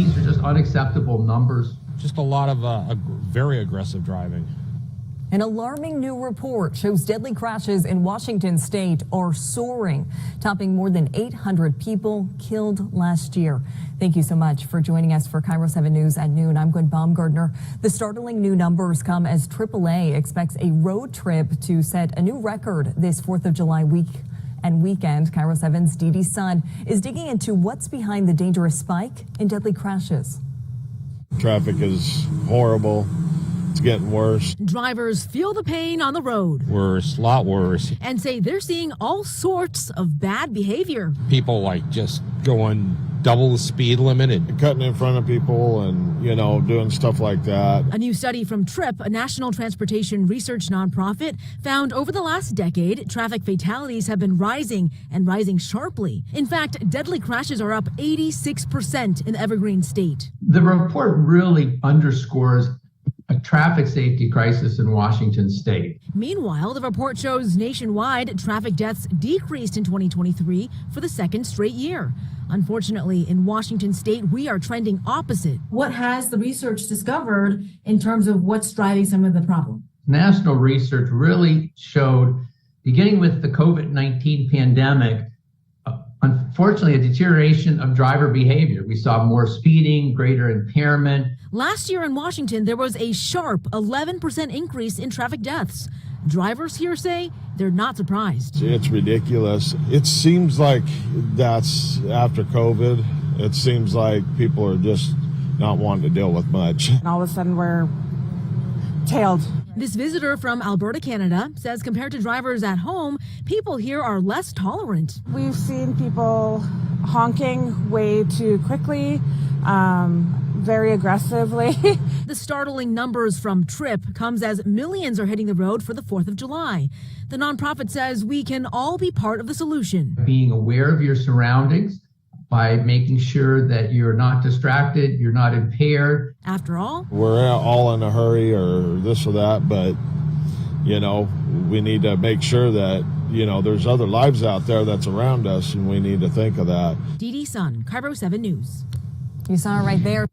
These are just unacceptable numbers. Just a lot of very aggressive driving. An alarming new report shows deadly crashes in Washington state are soaring, topping more than 800 people killed last year. Thank you so much for joining us for KIRO 7 News at noon. I'm Gwen Baumgardner. The startling new numbers come as AAA expects a road trip to set a new record this 4th of July week and weekend. KIRO 7's Didi Sun is digging into what's behind the dangerous spike in deadly crashes. Traffic is horrible. It's getting worse. Drivers feel the pain on the road. Worse, a lot worse. And say they're seeing all sorts of bad behavior. People like just going double the speed limit and Cutting in front of people and, doing stuff like that. A new study from TRIP, a national transportation research nonprofit, found over the last decade, traffic fatalities have been rising and rising sharply. In fact, deadly crashes are up 86% in the Evergreen State. The report really underscores a traffic safety crisis in Washington state. Meanwhile, the report shows nationwide traffic deaths decreased in 2023 for the second straight year. Unfortunately, in Washington state, we are trending opposite. What has the research discovered in terms of what's driving some of the problem? National research really showed, beginning with the COVID-19 pandemic, unfortunately, a deterioration of driver behavior. We saw more speeding, greater impairment. Last year in Washington, there was a sharp 11% increase in traffic deaths. Drivers here say they're not surprised. It's ridiculous. It seems like that's after COVID. It seems like people are just not wanting to deal with much. And all of a sudden we're tailed. This visitor from Alberta, Canada, says compared to drivers at home, people here are less tolerant. We've seen people honking way too quickly, very aggressively. The startling numbers from TRIP comes as millions are hitting the road for the 4th of July. The nonprofit says we can all be part of the solution. Being aware of your surroundings by making sure that you're not distracted, you're not impaired. After all, We're all in a hurry or this or that, but, we need to make sure that, there's other lives out there that's around us, and we need to think of that. Didi Sun, KIRO 7 News. You saw it right there.